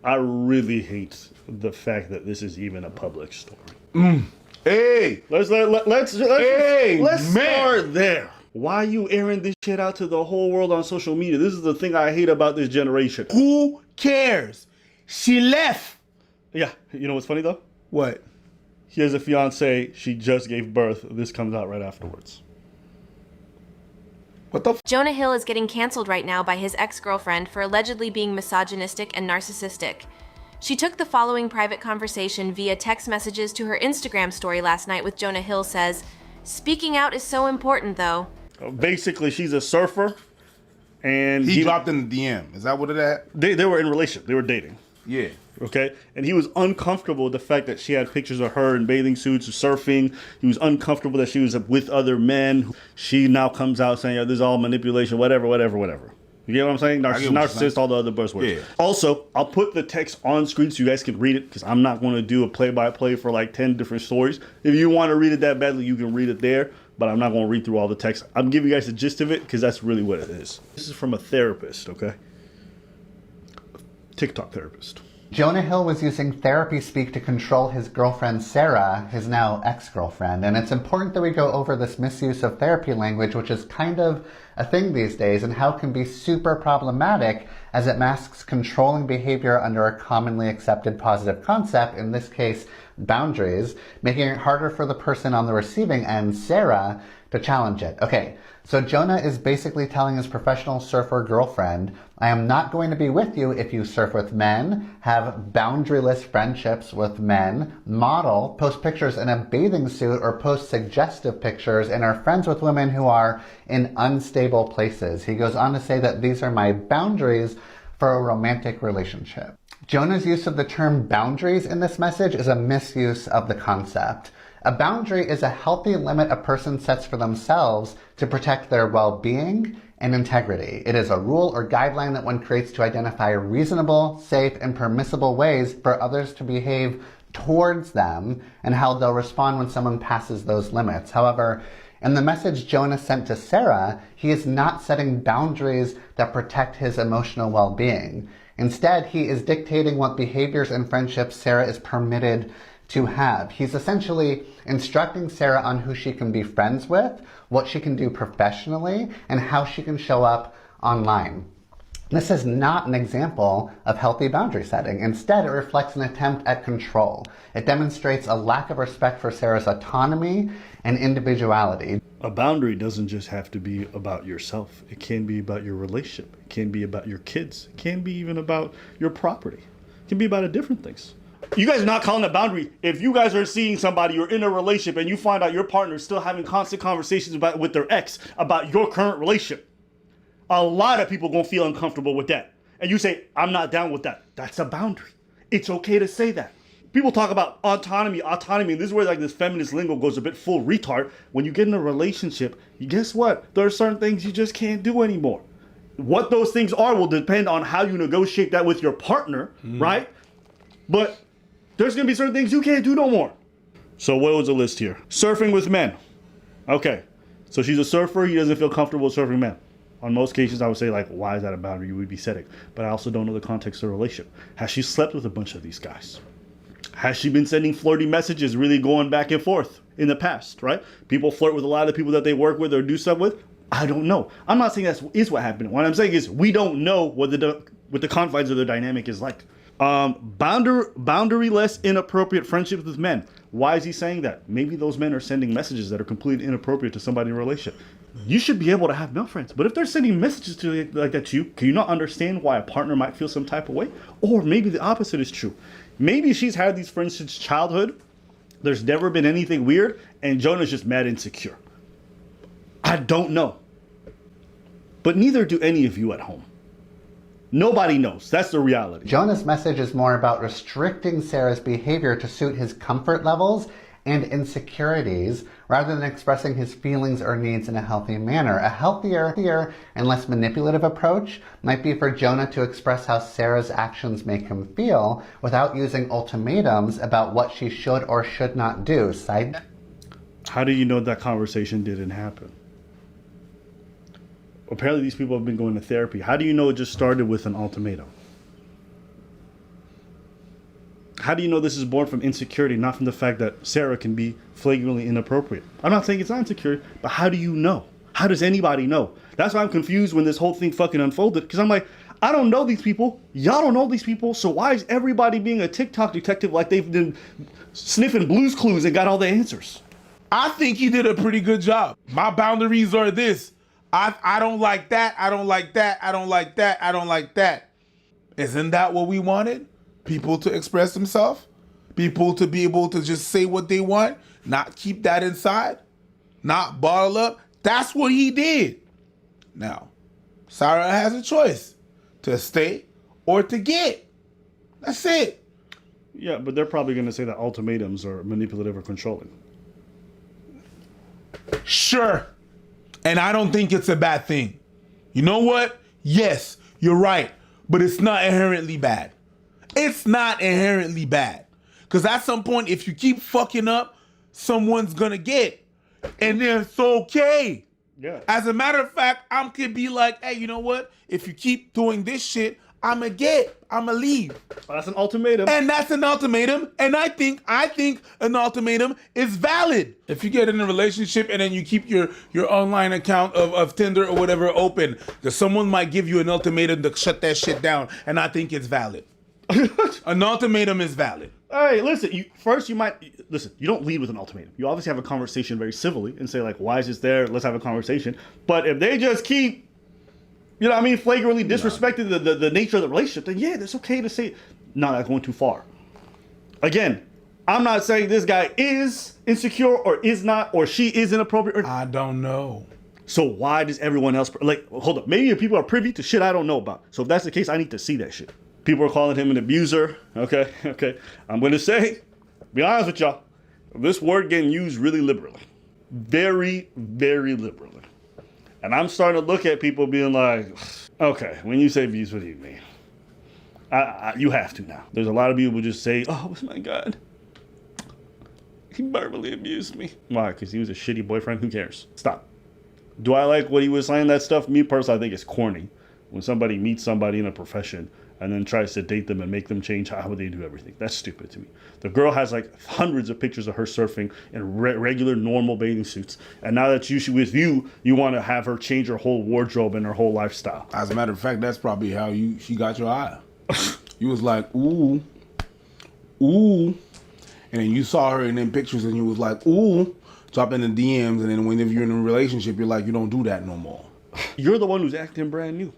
I really hate the fact that this is even a public story. Hey, Let's start there. Why are you airing this shit out to the whole world on social media? This is the thing I hate about this generation. who cares? She left. Yeah, you know what's funny though? What? He has a fiance. She just gave birth. This comes out right afterwards. What the? Jonah Hill is getting canceled right now by his ex-girlfriend for allegedly being misogynistic and narcissistic. She took the following private conversation via text messages to her Instagram story last night with Jonah Hill says, "Speaking out is so important though." Basically, she's a surfer, and He dropped in the DM. Is that what it had? They were in a relationship. They were dating. Yeah. Okay, and he was uncomfortable with the fact that she had pictures of her in bathing suits surfing. He was uncomfortable that she was with other men. She now comes out saying, "Oh, this is all manipulation, whatever." You get what I'm saying? Narcissist, all the other buzzwords. Yeah. Also, I'll put the text on screen so you guys can read it, because I'm not going to do a play-by-play for like 10 different stories. If you want to read it that badly, you can read it there, but I'm not going to read through all the text. I'm giving you guys the gist of it, because that's really what it is. This is from a therapist, okay? TikTok therapist. Jonah Hill was using therapy speak to control his girlfriend Sarah, his now ex-girlfriend, and it's important that we go over this misuse of therapy language, which is kind of a thing these days, and how it can be super problematic as it masks controlling behavior under a commonly accepted positive concept, in this case, boundaries, making it harder for the person on the receiving end, Sarah, to challenge it. Okay, so Jonah is basically telling his professional surfer girlfriend, "I am not going to be with you if you surf with men, have boundaryless friendships with men, model, post pictures in a bathing suit, or post suggestive pictures, and are friends with women who are in unstable places." He goes on to say that these are my boundaries for a romantic relationship. Jonah's use of the term boundaries in this message is a misuse of the concept. A boundary is a healthy limit a person sets for themselves to protect their well-being and integrity. It is a rule or guideline that one creates to identify reasonable, safe, and permissible ways for others to behave towards them and how they'll respond when someone passes those limits. However, in the message Jonah sent to Sarah, he is not setting boundaries that protect his emotional well-being. Instead, he is dictating what behaviors and friendships Sarah is permitted to have. He's essentially instructing Sarah on who she can be friends with, what she can do professionally, and how she can show up online. This is not an example of healthy boundary setting. Instead, it reflects an attempt at control. It demonstrates a lack of respect for Sarah's autonomy and individuality. A boundary doesn't just have to be about yourself. It can be about your relationship. It can be about your kids. It can be even about your property. It can be about different things. You guys are not calling a boundary. If you guys are seeing somebody, you're in a relationship, and you find out your partner is still having constant conversations with their ex about your current relationship, a lot of people gonna feel uncomfortable with that. And you say, "I'm not down with that." That's a boundary. It's okay to say that. People talk about autonomy. And this is where like this feminist lingo goes a bit full retard. When you get in a relationship, guess what? There are certain things you just can't do anymore. What those things are will depend on how you negotiate that with your partner, right? But there's gonna be certain things you can't do no more. So what was the list here? Surfing with men. Okay, so she's a surfer. He doesn't feel comfortable surfing men. On most cases, I would say, like, why is that a boundary you would be setting? But I also don't know the context of the relationship. Has she slept with a bunch of these guys? Has she been sending flirty messages, really going back and forth in the past, right? People flirt with a lot of the people that they work with or do stuff with. I don't know. I'm not saying that is what happened. What I'm saying is we don't know what the confines of the dynamic is like. Boundaryless, inappropriate friendships with men. Why is he saying that? Maybe those men are sending messages that are completely inappropriate to somebody in a relationship. You should be able to have male friends, but if they're sending messages to you like that to you, can you not understand why a partner might feel some type of way? Or maybe the opposite is true. Maybe she's had these friends since childhood. There's never been anything weird, and Jonah's just mad insecure. I don't know. But neither do any of you at home. Nobody knows. That's the reality. Jonah's message is more about restricting Sarah's behavior to suit his comfort levels and insecurities, rather than expressing his feelings or needs in a healthy manner. A healthier and less manipulative approach might be for Jonah to express how Sarah's actions make him feel without using ultimatums about what she should or should not do. How do you know that conversation didn't happen? Apparently these people have been going to therapy. How do you know it just started with an ultimatum? How do you know this is born from insecurity, not from the fact that Sarah can be flagrantly inappropriate? I'm not saying it's not insecurity, but how do you know? How does anybody know? That's why I'm confused when this whole thing fucking unfolded, because I'm like, I don't know these people. Y'all don't know these people. So why is everybody being a TikTok detective like they've been sniffing Blue's Clues and got all the answers? I think he did a pretty good job. My boundaries are this. I don't like that. I don't like that. I don't like that. I don't like that. Isn't that what we wanted? People to express themselves? People to be able to just say what they want? Not keep that inside? Not bottle up? That's what he did. Now, Sarah has a choice. To stay or to get. That's it. Yeah, but they're probably going to say that ultimatums are manipulative or controlling. Sure. And I don't think it's a bad thing. You know what? Yes, you're right. But it's not inherently bad. It's not inherently bad. Because at some point, if you keep fucking up, someone's going to get. And then it's okay. Yeah. As a matter of fact, I could be like, hey, you know what? If you keep doing this shit, I'ma leave. Well, that's an ultimatum. And that's an ultimatum. And I think an ultimatum is valid. If you get in a relationship and then you keep your online account of Tinder or whatever open, because someone might give you an ultimatum to shut that shit down. And I think it's valid. An ultimatum is valid. Hey, listen, you don't lead with an ultimatum. You obviously have a conversation very civilly and say, like, why is this there? Let's have a conversation. But if they just keep, you know what I mean, flagrantly disrespecting the nature of the relationship, then yeah, it's okay to say, no, that's going too far. Again, I'm not saying this guy is insecure or is not, or she is inappropriate. I don't know. So why does everyone else, like, hold up, maybe people are privy to shit I don't know about. So if that's the case, I need to see that shit. People are calling him an abuser. Okay. I'm going to say, be honest with y'all, this word getting used really liberally. Very, very liberally. And I'm starting to look at people being like, okay, when you say abuse, what do you mean? You have to now. There's a lot of people who just say, oh my God, he verbally abused me. Why? Because he was a shitty boyfriend? Who cares? Stop. Do I like what he was saying, that stuff? Me personally, I think it's corny. When somebody meets somebody in a profession and then tries to date them and make them change how they do everything. That's stupid to me. The girl has like hundreds of pictures of her surfing in regular, normal bathing suits. And now that she's with you, you want to have her change her whole wardrobe and her whole lifestyle. As a matter of fact, that's probably how she got your eye. You was like, ooh. And then you saw her in them pictures and you was like, ooh. Drop in the DMs, and then whenever you're in a relationship, you're like, you don't do that no more. You're the one who's acting brand new.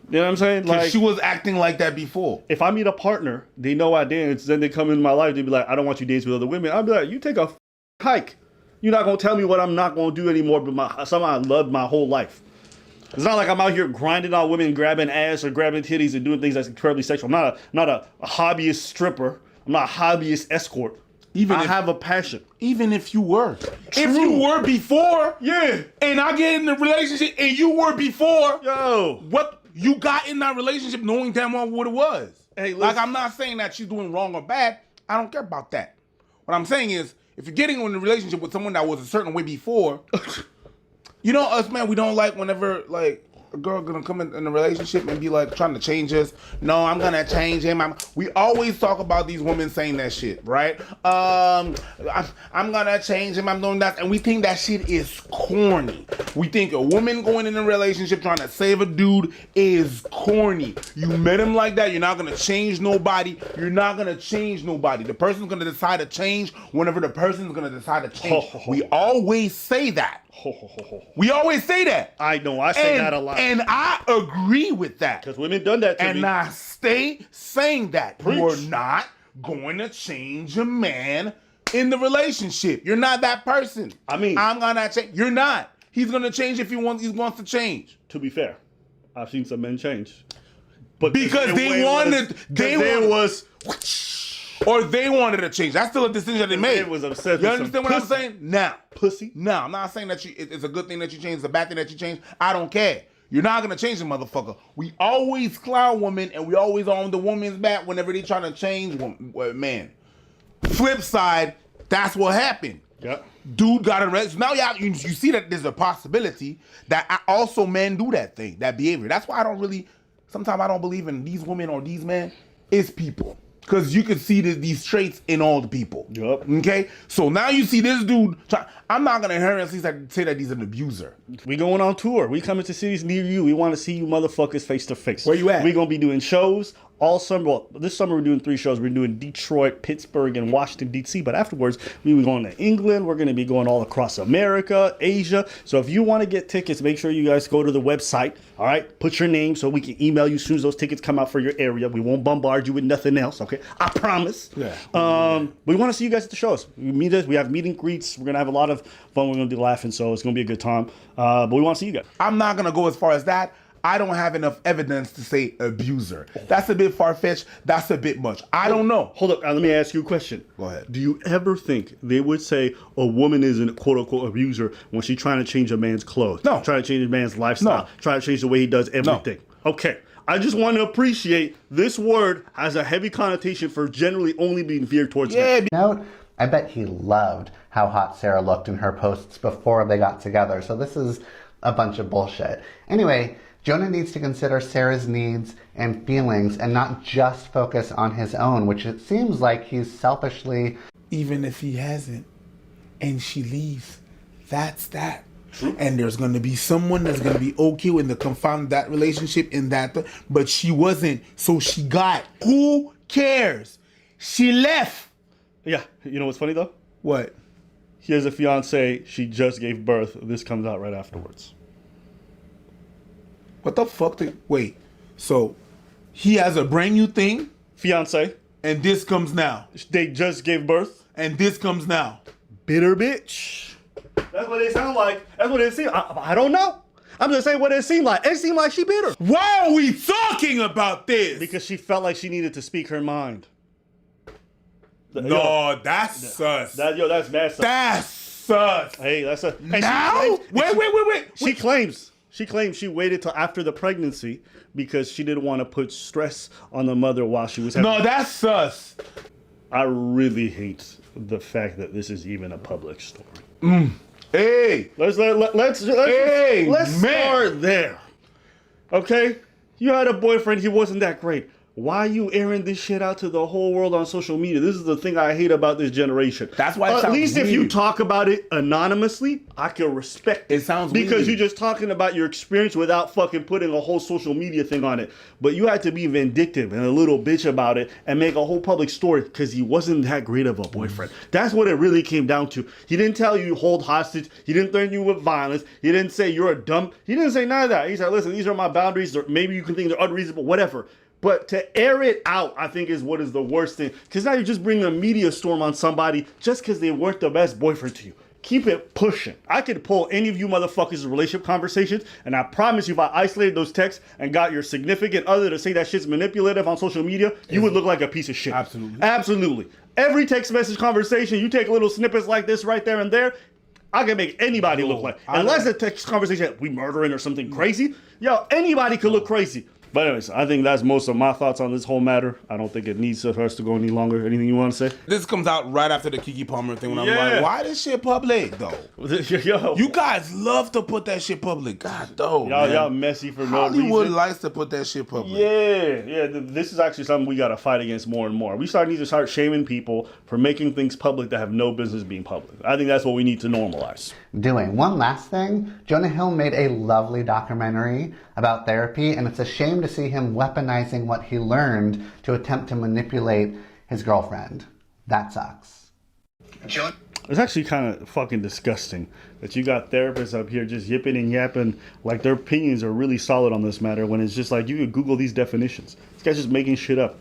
You know what I'm saying? Like, she was acting like that before. If I meet a partner, they know I dance, then they come in my life, they be like, I don't want you to dance with other women. I'll be like, you take a hike. You're not going to tell me what I'm not going to do anymore, but something I loved my whole life. It's not like I'm out here grinding on women, grabbing ass or grabbing titties and doing things that's incredibly sexual. I'm not a hobbyist stripper. I'm not a hobbyist escort. I have a passion. Even if you were. True. If you were before. Yeah. And I get in the relationship and you were before. Yo. What you got in that relationship knowing damn well what it was. Hey, like, I'm not saying that she's doing wrong or bad. I don't care about that. What I'm saying is, if you're getting in a relationship with someone that was a certain way before, you know us, man, we don't like whenever, like, a girl gonna come in a relationship and be like trying to change us. No, I'm gonna change him. We always talk about these women saying that shit, right? I'm gonna change him. I'm doing that, and we think that shit is corny. We think a woman going in a relationship trying to save a dude is corny. You met him like that. You're not gonna change nobody. You're not gonna change nobody. The person's gonna decide to change whenever the person's gonna decide to change. We always say that. We always say that. I know. I say that a lot. And I agree with that. Because women done that to me. And I stay saying that. Preach. You're not going to change a man in the relationship. You're not that person. I mean, I'm going to change. You're not. He's going to change if he wants to change. To be fair, I've seen some men change. But because they wanted to change. That's still a decision that they made. It was upset. You understand what I'm saying? Now. Pussy. No, I'm not saying that it's a good thing that you change, it's a bad thing that you change. I don't care. You're not going to change the motherfucker. We always clown women and we always on the woman's back whenever they trying to change man. Flip side, that's what happened. Yep. Dude got arrested. Now you see that there's a possibility that also men do that thing, that behavior. That's why sometimes I don't believe in these women or these men. It's people. Because you can see these traits in all the people. Yup. Okay? So now you see this dude. I'm not going to inherently say that he's an abuser. We going on tour. We coming to cities near you. We want to see you motherfuckers face to face. Where you at? We going to be doing shows all summer. Well, this summer we're doing 3 shows. We're doing Detroit, Pittsburgh, and Washington, D.C. But afterwards, we were going to England. We're going to be going all across America, Asia. So if you want to get tickets, make sure you guys go to the website. All right? Put your name so we can email you as soon as those tickets come out for your area. We won't bombard you with nothing else, okay? I promise. Yeah. We want to see you guys at the shows. We have meet and greets. We're going to have a lot of fun. We're going to be laughing, so it's going to be a good time. But we want to see you guys. I'm not going to go as far as that. I don't have enough evidence to say abuser. That's a bit far-fetched. That's a bit much. I don't know. Hold up. Let me ask you a question. Go ahead. Do you ever think they would say a woman is a quote-unquote abuser when she's trying to change a man's clothes? No. Trying to change a man's lifestyle? No. Trying to change the way he does everything? No. Okay. I just want to appreciate this word has a heavy connotation for generally only being veered towards men. Note, I bet he loved how hot Sarah looked in her posts before they got together, so this is a bunch of bullshit. Anyway, Jonah needs to consider Sarah's needs and feelings and not just focus on his own, which it seems like he's selfishly... Even if he hasn't, and she leaves, that's that. And there's going to be someone that's going to be okay with the confine that relationship in that, but she wasn't, so she got. Who cares? She left. Yeah. You know what's funny, though? What? He has a fiance. She just gave birth. This comes out right afterwards. What the fuck? Wait. So he has a brand new thing, Fiance. and this comes now. They just gave birth. And this comes now. Bitter bitch. That's what it sound like. That's what it seems. I don't know. I'm just saying what it seemed like. It seemed like she bitter. Why are we talking about this? Because she felt like she needed to speak her mind. No, that's sus. That's mad sus. That's sus. Hey, that's a... Now? Wait. She claims she waited till after the pregnancy because she didn't want to put stress on the mother while she was having... No, that's sus. I really hate the fact that this is even a public story. Hey. Let's start there. Okay? You had a boyfriend, he wasn't that great. Why are you airing this shit out to the whole world on social media? This is the thing I hate about this generation. That's why it sounds at least weird. If you talk about it anonymously, I can respect it. Sounds because weird. you're just talking about your experience without fucking putting a whole social media thing on it. But you had to be vindictive and a little bitch about it and make a whole public story because he wasn't that great of a boyfriend. That's what it really came down to. He didn't tell you hold hostage. He didn't threaten you with violence. He didn't say you're a dumb. He didn't say none of that. He said, listen, these are my boundaries. Or maybe you can think they're unreasonable, whatever. But to air it out, I think, is what is the worst thing. Because now you're just bringing a media storm on somebody just because they weren't the best boyfriend to you. Keep it pushing. I could pull any of you motherfuckers' relationship conversations, and I promise you, if I isolated those texts and got your significant other to say that shit's manipulative on social media, you would look like a piece of shit. Absolutely. Absolutely. Every text message conversation, you take little snippets like this right there and there, I can make anybody look like. Unless the text conversation, we murdering or something crazy, yo, anybody could look crazy. But anyways, I think that's most of my thoughts on this whole matter. I don't think it needs for us to go any longer. Anything you want to say? This comes out right after the Keke Palmer thing when I'm like, why this shit public, though? Yo. You guys love to put that shit public. God, though, Y'all messy for no reason. Hollywood likes to put that shit public. Yeah. This is actually something we got to fight against more and more. We need to start shaming people for making things public that have no business being public. I think that's what we need to normalize. Doing. One last thing, Jonah Hill made a lovely documentary about therapy, and it's a shame to see him weaponizing what he learned to attempt to manipulate his girlfriend. That sucks. It's actually kind of fucking disgusting that you got therapists up here just yipping and yapping like their opinions are really solid on this matter when it's just like you could Google these definitions. This guy's just making shit up.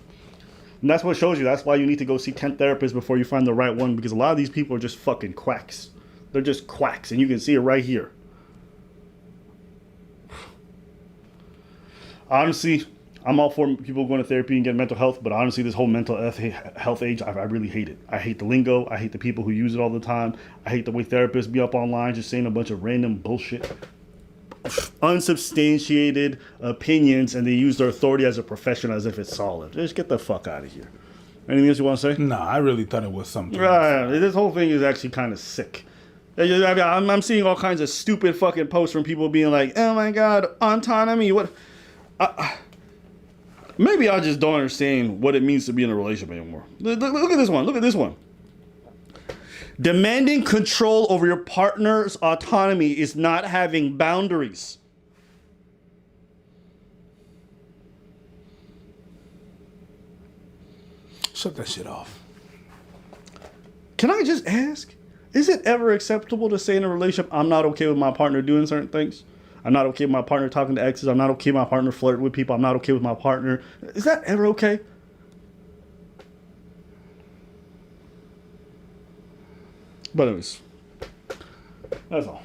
And that's what shows you. That's why you need to go see 10 therapists before you find the right one, because a lot of these people are just fucking quacks. They're just quacks, and you can see it right here. Honestly, I'm all for people going to therapy and getting mental health, but honestly, this whole mental health age, I really hate it. I hate the lingo. I hate the people who use it all the time. I hate the way therapists be up online just saying a bunch of random bullshit, unsubstantiated opinions, and they use their authority as a profession as if it's solid. Just get the fuck out of here. Anything else you want to say? Nah, I really thought it was something. Right. This whole thing is actually kind of sick. I mean, I'm seeing all kinds of stupid fucking posts from people being like, oh my God, autonomy. What? Maybe I just don't understand what it means to be in a relationship anymore. Look at this one. Look at this one. Demanding control over your partner's autonomy is not having boundaries. Shut that shit off. Can I just ask, is it ever acceptable to say in a relationship, I'm not okay with my partner doing certain things? I'm not okay with my partner talking to exes. I'm not okay with my partner flirting with people. I'm not okay with my partner. Is that ever okay? But anyways, that's all.